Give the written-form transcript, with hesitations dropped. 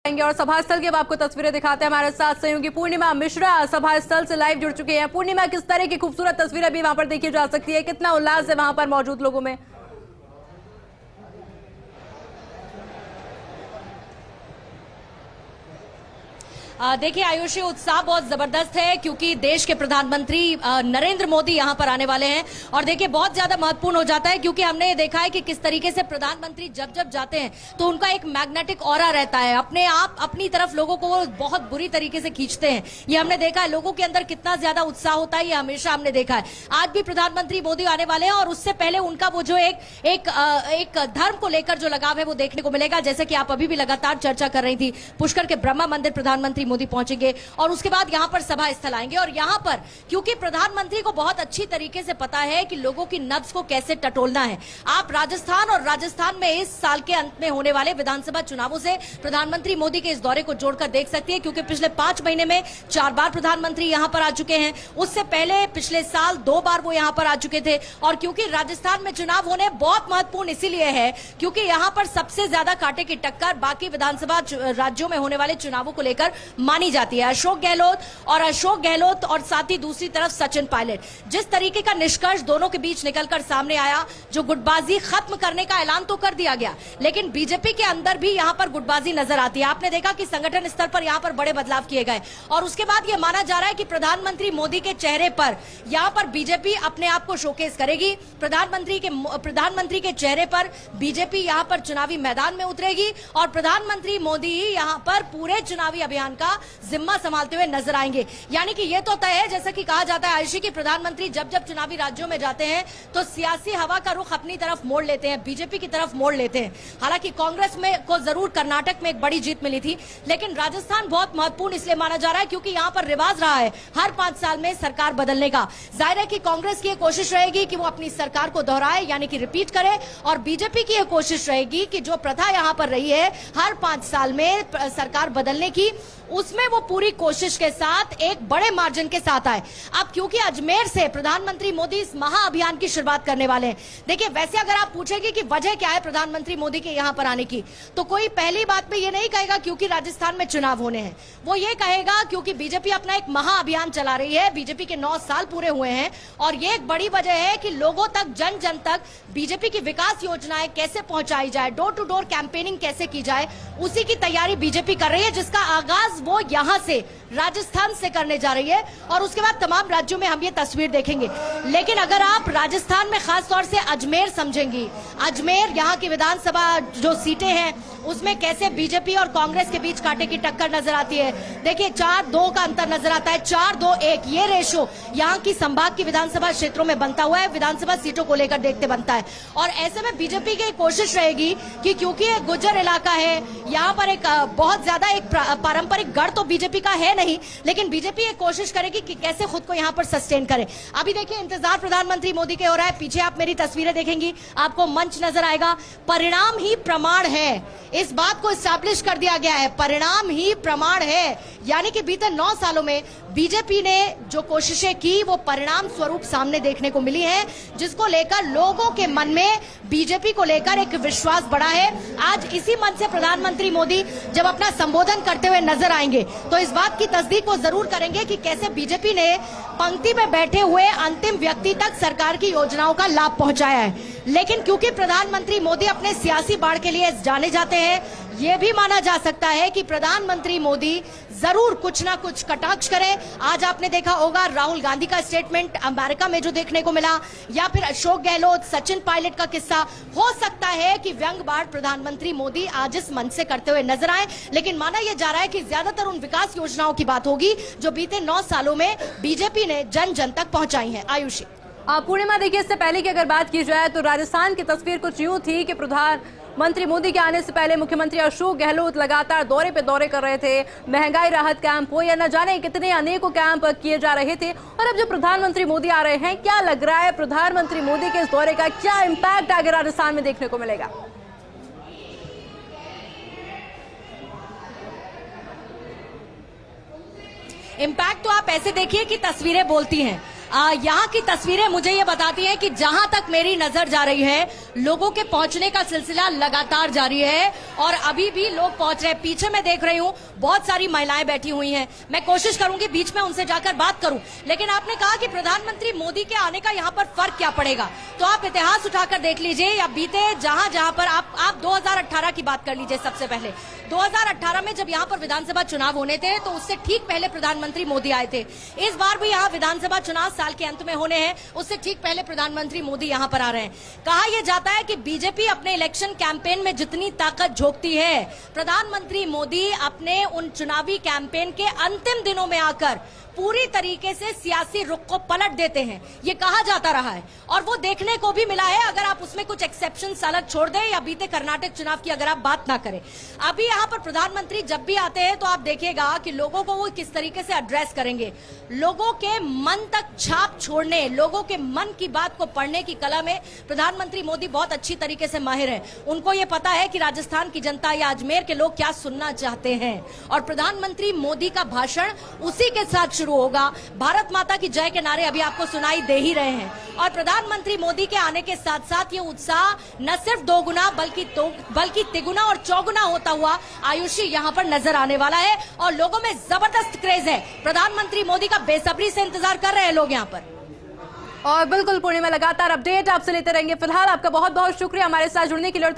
और सभा स्थल की अब आपको तस्वीरें दिखाते हैं। हमारे साथ सहयोगी पूर्णिमा मिश्रा सभा स्थल से लाइव जुड़ चुके हैं। पूर्णिमा, किस तरह की खूबसूरत तस्वीरें भी वहां पर देखी जा सकती है, कितना उल्लास है वहां पर मौजूद लोगों में? देखिए आयुषी, उत्साह बहुत जबरदस्त है क्योंकि देश के प्रधानमंत्री नरेंद्र मोदी यहां पर आने वाले हैं। और देखिए बहुत ज्यादा महत्वपूर्ण हो जाता है क्योंकि हमने ये देखा है कि किस तरीके से प्रधानमंत्री जब जब जाते हैं तो उनका एक मैग्नेटिक ऑरा रहता है, अपने आप अपनी तरफ लोगों को वो बहुत बुरी तरीके से खींचते हैं। ये हमने देखा है, लोगों के अंदर कितना ज्यादा उत्साह होता है ये हमेशा हमने देखा है। आज भी प्रधानमंत्री मोदी आने वाले हैं और उससे पहले उनका वो जो एक धर्म को लेकर जो लगाव है वो देखने को मिलेगा। जैसे कि आप अभी भी लगातार चर्चा कर रही थी, पुष्कर के ब्रह्मा मंदिर प्रधानमंत्री मोदी पहुंचेंगे और उसके बाद यहां पर सभा स्थल आएंगे। और यहां पर क्योंकि प्रधानमंत्री को बहुत अच्छी तरीके से पता है कि लोगों की नब्ज को कैसे टटोलना है। आप राजस्थान में इस साल के अंत में होने वाले विधानसभा चुनावों से प्रधानमंत्री मोदी के इस दौरे को जोड़कर देख सकती है क्योंकि पिछले 5 महीने में 4 बार प्रधानमंत्री यहां पर आ चुके हैं। उससे पहले पिछले साल 2 बार वो यहां पर आ चुके थे। और क्योंकि राजस्थान में चुनाव होने बहुत महत्वपूर्ण इसीलिए है क्योंकि यहां पर सबसे ज्यादा कांटे की टक्कर बाकी विधानसभा राज्यों में होने वाले चुनावों को लेकर मानी जाती है। अशोक गहलोत और साथ ही दूसरी तरफ सचिन पायलट, जिस तरीके का निष्कर्ष दोनों के बीच निकलकर सामने आया, जो गुटबाजी खत्म करने का ऐलान तो कर दिया गया लेकिन बीजेपी के अंदर भी यहां पर गुटबाजी नजर आती है। आपने देखा कि संगठन स्तर पर यहां पर बड़े बदलाव किए गए और उसके बाद यह माना जा रहा है कि प्रधानमंत्री मोदी के चेहरे पर यहां पर बीजेपी अपने आप को शोकेस करेगी। प्रधानमंत्री के चेहरे पर बीजेपी यहां पर चुनावी मैदान में उतरेगी और प्रधानमंत्री मोदी यहां पर पूरे चुनावी अभियान का जिम्मा संभालते हुए नजर आएंगे। यानी कि यह तो तय है, जैसा कि कहा जाता है आयुषी, की प्रधानमंत्री जब जब चुनावी राज्यों में जाते हैं तो सियासी हवा का रुख अपनी तरफ मोड़ लेते हैं, बीजेपी की तरफ मोड़ लेते हैं। हालांकि कांग्रेस में को जरूर कर्नाटक में एक बड़ी जीत मिली थी लेकिन राजस्थान बहुत महत्वपूर्ण इसलिए माना जा रहा है क्योंकि यहां पर रिवाज रहा है हर 5 साल में सरकार बदलने का। जाहिर है कि कांग्रेस की कोशिश रहेगी कि वो अपनी सरकार को दोहराए यानी कि रिपीट करे और बीजेपी की कोशिश रहेगी कि जो प्रथा यहां पर रही है हर 5 साल में सरकार बदलने की, उसमें वो पूरी कोशिश के साथ एक बड़े मार्जिन के साथ आए। अब क्योंकि अजमेर से प्रधानमंत्री मोदी इस महाअभियान की शुरुआत करने वाले हैं। देखिए वैसे अगर आप पूछेंगे कि वजह क्या है प्रधानमंत्री मोदी के यहां पर आने की, तो कोई पहली बात में ये नहीं कहेगा क्योंकि राजस्थान में चुनाव होने हैं। वो ये कहेगा क्योंकि बीजेपी अपना एक महाअभियान चला रही है। बीजेपी के 9 साल पूरे हुए हैं और ये एक बड़ी वजह है कि लोगों तक, जन जन तक बीजेपी की विकास योजनाएं कैसे पहुंचाई जाए, डोर टू डोर कैंपेनिंग कैसे की जाए, उसी की तैयारी बीजेपी कर रही है, जिसका आगाज वो यहां से राजस्थान से करने जा रही है और उसके बाद तमाम राज्यों में हम ये तस्वीर देखेंगे। लेकिन अगर आप राजस्थान में खास तौर से अजमेर समझेंगी, अजमेर यहाँ की विधानसभा जो सीटें हैं उसमें कैसे बीजेपी और कांग्रेस के बीच कांटे की टक्कर नजर आती है। देखिए 4-2 का अंतर नजर आता है, 4-2-1 ये रेशो यहाँ की संभाग की विधानसभा क्षेत्रों में बनता हुआ है, विधानसभा सीटों को लेकर देखते बनता है। और ऐसे में बीजेपी की कोशिश रहेगी कि क्योंकि ये गुर्जर इलाका है, यहाँ पर एक बहुत ज्यादा एक पारंपरिक गढ़ तो बीजेपी का है नहीं, लेकिन बीजेपी ये कोशिश करेगी कि कैसे खुद को यहाँ पर सस्टेन करे। अभी देखिए इंतजार प्रधानमंत्री मोदी के हो रहा है, पीछे आप मेरी तस्वीरें देखेंगी आपको मंच नजर आएगा। परिणाम ही प्रमाण है, इस बात को एस्टैब्लिश कर दिया गया है, परिणाम ही प्रमाण है। यानी कि बीते 9 सालों में बीजेपी ने जो कोशिशें की वो परिणाम स्वरूप सामने देखने को मिली है, जिसको लेकर लोगों के मन में बीजेपी को लेकर एक विश्वास बढ़ा है। आज इसी मंच से प्रधानमंत्री मोदी जब अपना संबोधन करते हुए नजर आएंगे तो इस बात की तस्दीक वो जरूर करेंगे कि कैसे बीजेपी ने पंक्ति में बैठे हुए अंतिम व्यक्ति तक सरकार की योजनाओं का लाभ पहुंचाया है। लेकिन क्योंकि प्रधानमंत्री मोदी अपने सियासी बाढ़ के लिए जाने जाते हैं, यह भी माना जा सकता है कि प्रधानमंत्री मोदी जरूर कुछ ना कुछ कटाक्ष करें। आज आपने देखा होगा राहुल गांधी का स्टेटमेंट अमेरिका में जो देखने को मिला, या फिर अशोक गहलोत, सचिन पायलट का किस्सा, हो सकता है कि व्यंग्यवाद प्रधानमंत्री मोदी आज इस मंच से करते हुए नजर आए। लेकिन माना यह जा रहा है कि ज्यादातर उन विकास योजनाओं की बात होगी जो बीते 9 सालों में बीजेपी ने जन जन तक पहुंचाई है। आयुषी। पूर्णिमा, देखिए इससे पहले की अगर बात की जाए तो राजस्थान की तस्वीर कुछ यूं थी कि प्रधानमंत्री मोदी के आने से पहले मुख्यमंत्री अशोक गहलोत लगातार दौरे पे दौरे कर रहे थे। महंगाई राहत कैंप हो या न जाने कितने अनेकों कैंप किए जा रहे थे। और अब जो प्रधानमंत्री मोदी आ रहे हैं, क्या लग रहा है प्रधानमंत्री मोदी के इस दौरे का क्या इम्पैक्ट आगे राजस्थान में देखने को मिलेगा? इम्पैक्ट तो आप ऐसे देखिए कि तस्वीरें बोलती हैं। यहाँ की तस्वीरें मुझे ये बताती हैं कि जहां तक मेरी नजर जा रही है, लोगों के पहुंचने का सिलसिला लगातार जारी है और अभी भी लोग पहुंच रहे हैं। पीछे मैं देख रही हूँ बहुत सारी महिलाएं बैठी हुई हैं। मैं कोशिश करूंगी बीच में उनसे जाकर बात करूं, लेकिन आपने कहा कि प्रधानमंत्री मोदी के आने का यहाँ पर फर्क क्या पड़ेगा, तो आप इतिहास उठाकर देख लीजिए या बीते जहां पर आप 2018 की बात कर लीजिए। सबसे पहले 2018 में जब यहाँ पर विधानसभा चुनाव होने थे तो उससे ठीक पहले प्रधानमंत्री मोदी आए थे। इस बार भी यहाँ विधानसभा चुनाव साल के अंत में होने हैं, उससे ठीक पहले प्रधानमंत्री मोदी यहाँ पर आ रहे हैं। कहा यह जाता है कि बीजेपी अपने इलेक्शन कैंपेन में जितनी ताकत झोंकती है, प्रधानमंत्री मोदी अपने उन चुनावी कैंपेन के अंतिम दिनों में आकर पूरी तरीके से सियासी रुख को पलट देते हैं, ये कहा जाता रहा है और वो देखने को भी मिला है। अगर आप उसमें कुछ एक्सेप्शन अलग छोड़ दें या बीते कर्नाटक चुनाव की अगर आप बात ना करें, अभी यहाँ पर प्रधानमंत्री जब भी आते हैं तो आप देखिएगा कि लोगों को वो किस तरीके से एड्रेस करेंगे। लोगों के मन तक छाप छोड़ने, लोगों के मन की बात को पढ़ने की कला में प्रधानमंत्री मोदी बहुत अच्छी तरीके से माहिर है। उनको ये पता है कि राजस्थान की जनता या अजमेर के लोग क्या सुनना चाहते हैं और प्रधानमंत्री मोदी का भाषण उसी के साथ शुरू होगा। भारत माता की जय के नारे अभी आपको सुनाई दे ही रहे हैं और प्रधानमंत्री मोदी के आने के साथ साथ ये उत्साह न सिर्फ दोगुना बल्कि तिगुना और चौगुना होता हुआ आयुषी यहाँ पर नजर आने वाला है और लोगों में जबरदस्त क्रेज है। प्रधानमंत्री मोदी का बेसब्री से इंतजार कर रहे हैं लोग यहाँ पर। और बिल्कुल पूर्णिमा, लगातार अपडेट आपसे लेते रहेंगे। फिलहाल आपका बहुत बहुत शुक्रिया हमारे साथ जुड़ने के लिए।